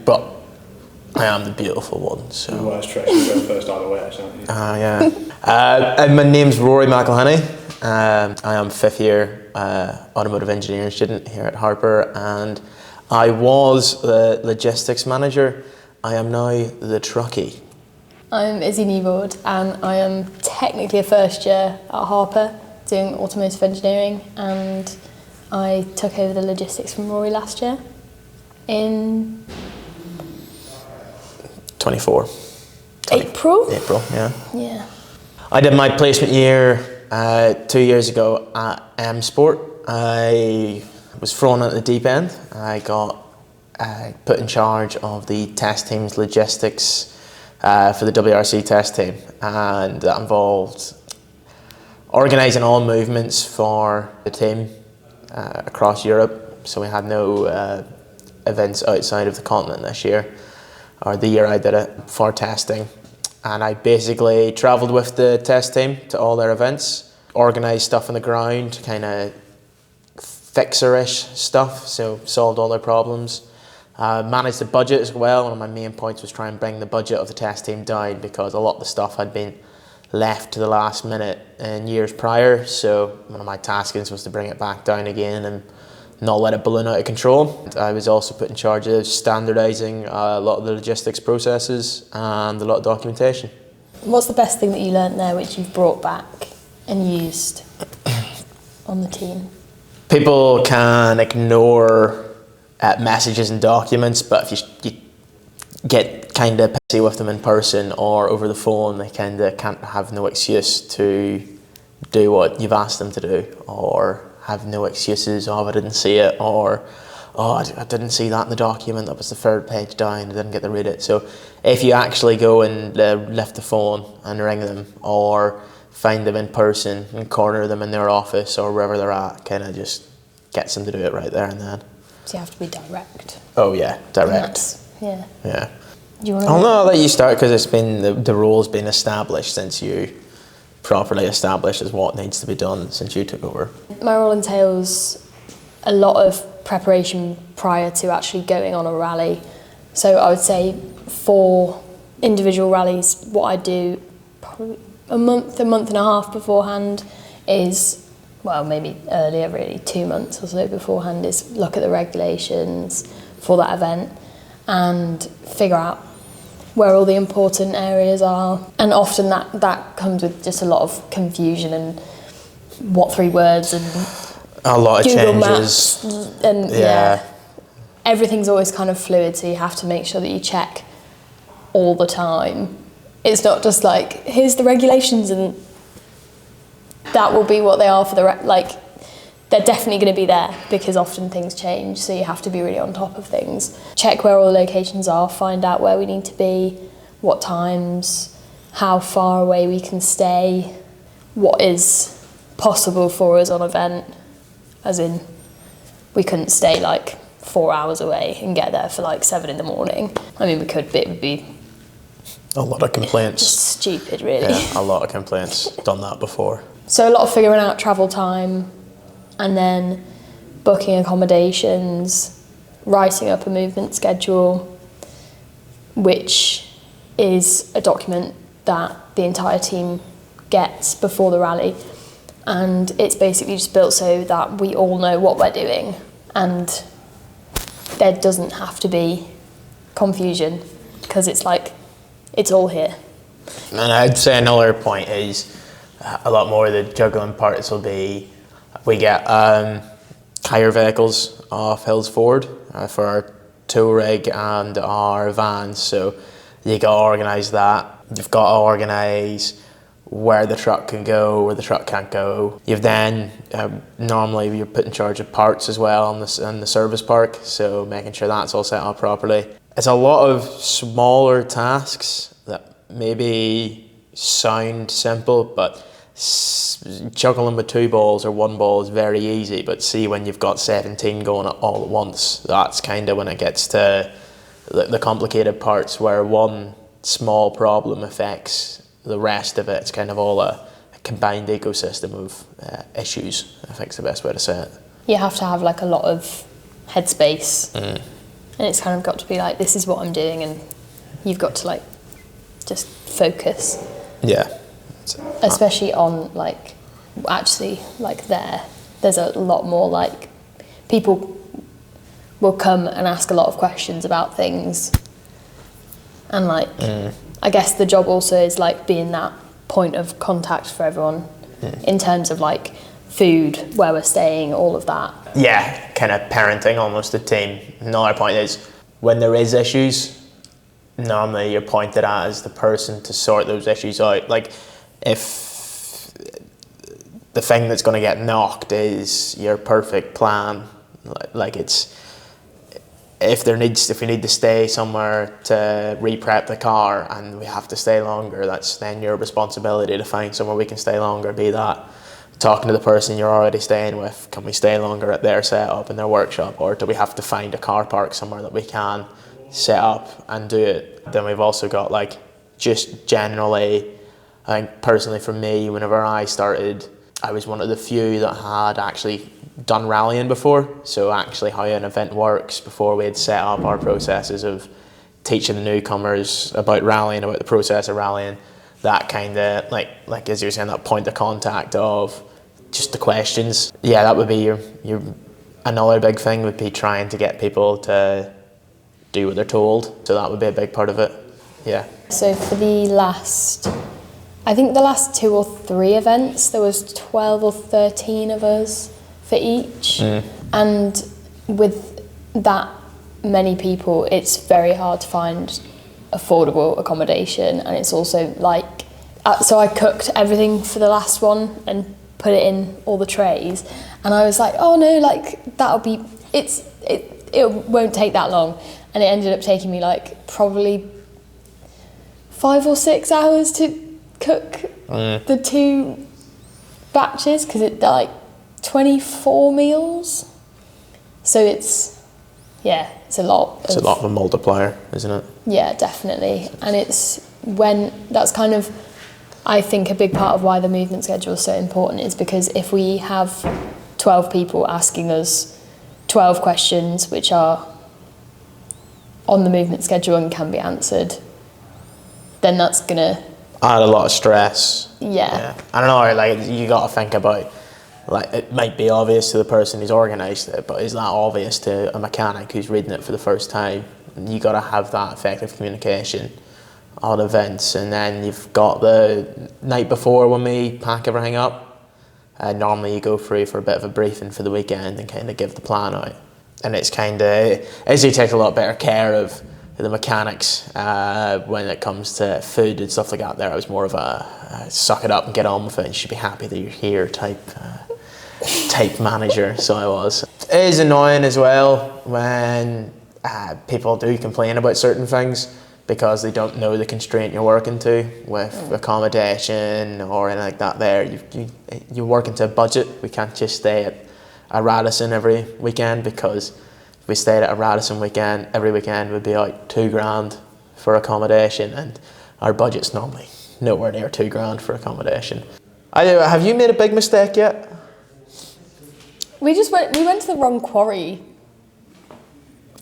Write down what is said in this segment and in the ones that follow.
but I am the beautiful one. So. The worst trick, you go first either way, actually. Yeah. And my name's Rory McElhenney. I am 5th year automotive engineering student here at Harper, and I was the logistics manager. I am now the truckie. I'm Izzy Newboard, and I am technically a first year at Harper doing automotive engineering, and I took over the logistics from Rory last year in 24. April? April, yeah. Yeah. I did my placement year 2 years ago at M-Sport. I was thrown at the deep end. I got put in charge of the test team's logistics for the WRC test team, and that involved organising all movements for the team across Europe. So we had no events outside of the continent this year, or the year I did it, for testing. And I basically travelled with the test team to all their events, organised stuff on the ground, kind of fixer-ish stuff, so solved all their problems. Managed the budget as well. One of my main points was trying to bring the budget of the test team down, because a lot of the stuff had been left to the last minute in years prior. So one of my taskings was to bring it back down again and not let it balloon out of control. I was also put in charge of standardising a lot of the logistics processes and a lot of documentation. What's the best thing that you learnt there which you've brought back and used on the team? People can ignore messages and documents, but if you get kind of pissy with them in person or over the phone, they kind of can't have no excuse to do what you've asked them to do, or have no excuses, oh, I didn't see it, or oh, I didn't see that in the document, that was the third page down, I didn't get to read it. So if you actually go and lift the phone and ring them, or find them in person and corner them in their office or wherever they're at, kind of just gets them to do it right there and then. So you have to be direct. Oh yeah, direct. Yeah. Yeah. Do you want I'll let you start, because it's been the role's been established since you properly established as what needs to be done since you took over. My role entails a lot of preparation prior to actually going on a rally. So I would say for individual rallies, what I do probably a month and a half beforehand is, well, maybe earlier really, 2 months or so beforehand, is look at the regulations for that event and figure out where all the important areas are. And often that comes with just a lot of confusion and what 3 words and a lot of Google changes. Maps and yeah, everything's always kind of fluid, so you have to make sure that you check all the time. It's not just like, here's the regulations and that will be what they are for the they're definitely going to be there, because often things change, so you have to be really on top of things. Check where all the locations are, find out where we need to be, what times, how far away we can stay, what is possible for us on event, as in we couldn't stay 4 hours away and get there for 7 in the morning. I mean, we could, but it would be a lot of complaints. Just stupid, really. Yeah, a lot of complaints. Done that before. So a lot of figuring out travel time, and then booking accommodations, writing up a movement schedule, which is a document that the entire team gets before the rally. And it's basically just built so that we all know what we're doing, and there doesn't have to be confusion, because it's it's all here. And I'd say another point is a lot more of the juggling parts will be, we get hire vehicles off Hills Ford for our tow rig and our vans, so you got to organise that. You've got to organise where the truck can go, where the truck can't go. You've then, normally you're put in charge of parts as well in the service park, so making sure that's all set up properly. It's a lot of smaller tasks that maybe sound simple, but juggling with 2 balls or 1 ball is very easy, but see, when you've got 17 going all at once, that's kind of when it gets to the complicated parts, where one small problem affects the rest of it. It's kind of all a combined ecosystem of issues, I think is the best way to say it. You have to have a lot of headspace And it's kind of got to be like, this is what I'm doing, and you've got to like just focus. Yeah. Especially on like, actually like there's a lot more like, people will come and ask a lot of questions about things. And like, I guess the job also is like being that point of contact for everyone in terms of like food, where we're staying, all of that. Yeah, kind of parenting almost the team. Another point is, when there is issues, normally you're pointed at as the person to sort those issues out. Like, if the thing that's going to get knocked is your perfect plan, like it's, if we need to stay somewhere to re-prep the car and we have to stay longer, that's then your responsibility to find somewhere we can stay longer. Be that talking to the person you're already staying with, can we stay longer at their setup in their workshop, or do we have to find a car park somewhere that we can set up and do it? Then we've also got like, just generally, I think personally for me, whenever I started, I was one of the few that had actually done rallying before. So actually how an event works, before we had set up our processes of teaching the newcomers about rallying, about the process of rallying, that kind of like as you were saying, that point of contact of just the questions. Yeah, that would be your another big thing would be trying to get people to do what they're told. So that would be a big part of it. Yeah. So for the last 2 or 3 events, there was 12 or 13 of us for each. And with that many people, it's very hard to find affordable accommodation. And it's also like, so I cooked everything for the last one and put it in all the trays. And I was like, oh no, like it won't take that long. And it ended up taking me like probably 5 or 6 hours to cook the 2 batches, because it's like 24 meals. So it's a lot. It's a lot of a multiplier, isn't it? Yeah, definitely. And it's when that's kind of, I think a big part of why the movement schedule is so important is because if we have 12 people asking us 12 questions which are on the movement schedule and can be answered, then that's gonna add a lot of stress. Yeah. I don't know, like, you got to think about, like, it might be obvious to the person who's organised it, but is that obvious to a mechanic who's reading it for the first time? You got to have that effective communication on events. And then you've got the night before when we pack everything up. Normally you go through for a bit of a briefing for the weekend and kind of give the plan out. And it's kind of, as you take a lot better care of the mechanics when it comes to food and stuff like that. There, I was more of a suck it up and get on with it, and you should be happy that you're here type manager. So I was. It is annoying as well when people do complain about certain things because they don't know the constraint you're working to with accommodation or anything like that. There, you work into a budget. We can't just stay at a Radisson every weekend, because if we stayed at a Radisson weekend, every weekend would be out $2,000 for accommodation, and our budget's normally nowhere near $2,000 for accommodation. Have you made a big mistake yet? We went to the wrong quarry.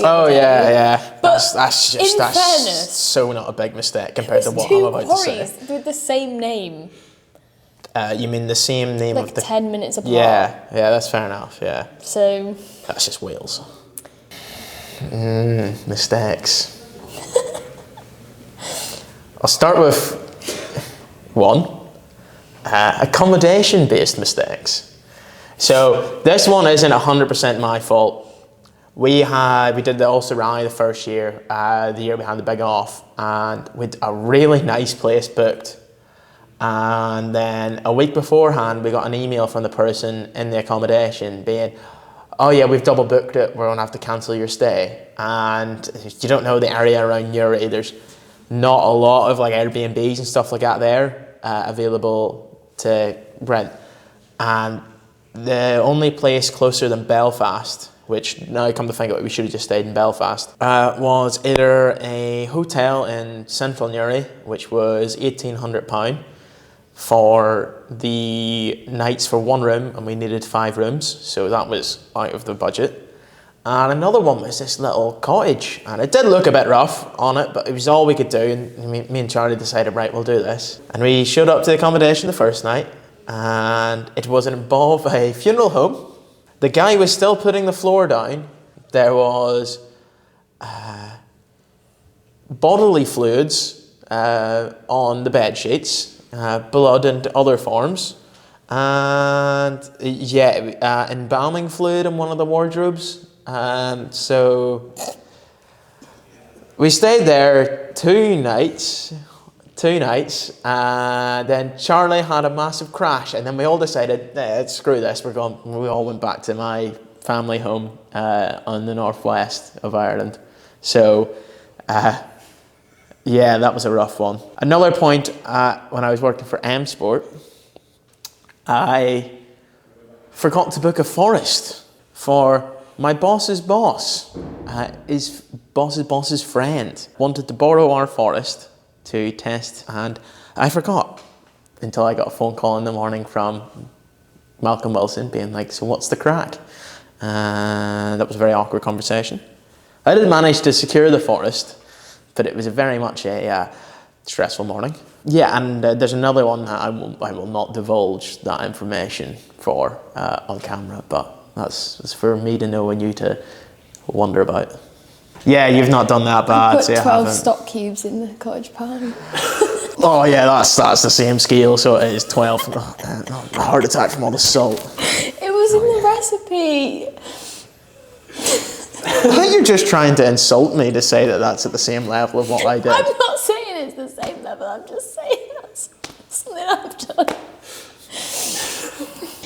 Oh yeah. But that's fairness, so not a big mistake compared to what I'm about to say. 2 quarries with the same name. You mean the same name like of the 10 minutes apart. Yeah, that's fair enough. Yeah. So that's just Wales. Mistakes. I'll start with one. Accommodation-based mistakes. So this one isn't 100% my fault. We did the Ulster Rally the first year, the year we had the big off, and we had a really nice place booked. And then a week beforehand, we got an email from the person in the accommodation being, oh yeah, we've double booked it, we're gonna have to cancel your stay. And you don't know the area around Newry, there's not a lot of like Airbnbs and stuff like that there available to rent. And the only place closer than Belfast, which now come to think of it, we should have just stayed in Belfast, was either a hotel in central Newry, which was £1,800 for the nights for one room, and we needed 5 rooms, so that was out of the budget. And another one was this little cottage, and it did look a bit rough on it, but it was all we could do, and me and Charlie decided, right, we'll do this. And we showed up to the accommodation the first night, and it was above a funeral home. The guy was still putting the floor down. There was bodily fluids on the bed sheets, blood and other forms, and embalming fluid in one of the wardrobes. So we stayed there 2 nights, and then Charlie had a massive crash, and then we all decided, screw this, we all went back to my family home on the northwest of Ireland. So that was a rough one. Another point, when I was working for Sport, I forgot to book a forest for my boss's boss. His boss's boss's friend wanted to borrow our forest to test, and I forgot until I got a phone call in the morning from Malcolm Wilson being like, so what's the crack? And that was a very awkward conversation. I did manage to secure the forest, but it was very much a stressful morning. Yeah, and there's another one that I will not divulge that information for on camera, but that's for me to know and you to wonder about. Yeah, you've not done that bad. I put so 12 stock cubes in the cottage pie. Oh yeah, that's the same scale, so it is 12. Oh, a heart attack from all the salt. It was in the recipe. I think you're just trying to insult me to say that that's at the same level of what I did. I'm not saying it's the same level, I'm just saying that's something I've done.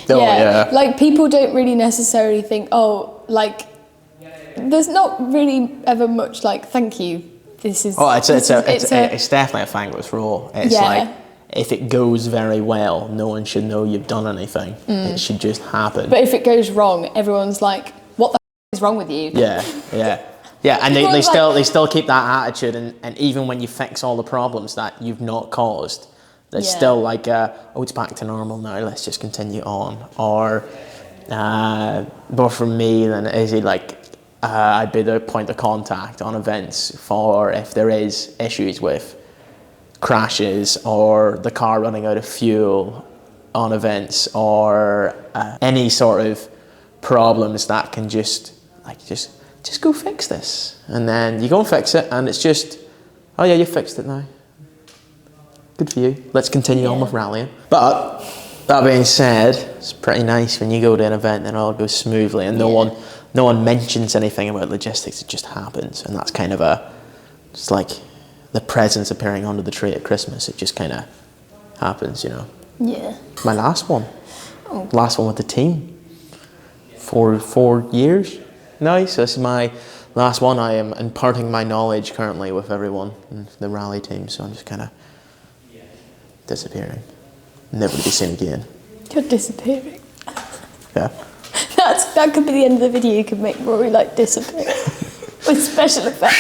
Oh, yeah. Like people don't really necessarily think, there's not really ever much like, thank you, this is... Oh, it's definitely a thankless role. It's like, if it goes very well, no one should know you've done anything. It should just happen. But if it goes wrong, everyone's like, what the is wrong with you? Yeah, and they still keep that attitude, and even when you fix all the problems that you've not caused, there's still like, it's back to normal now, let's just continue on. Or, but for me, then Izzy, I'd be the point of contact on events for if there is issues with crashes or the car running out of fuel on events, or any sort of problems that can just go fix this. And then you go and fix it, and it's just, oh yeah, you fixed it now. Good for you. Let's continue on with rallying. But that being said, it's pretty nice when you go to an event and it all goes smoothly, and no one mentions anything about logistics. It just happens, and that's kind of it's like the presents appearing under the tree at Christmas. It just kind of happens, you know. Yeah. My last one. Oh. Last one with the team. For 4 years now. So this is my last one. I am imparting my knowledge currently with everyone in the rally team. So I'm just kind of disappearing. Never to be seen again. You're disappearing. Yeah. That could be the end of the video. You could make Rory disappear with special effects.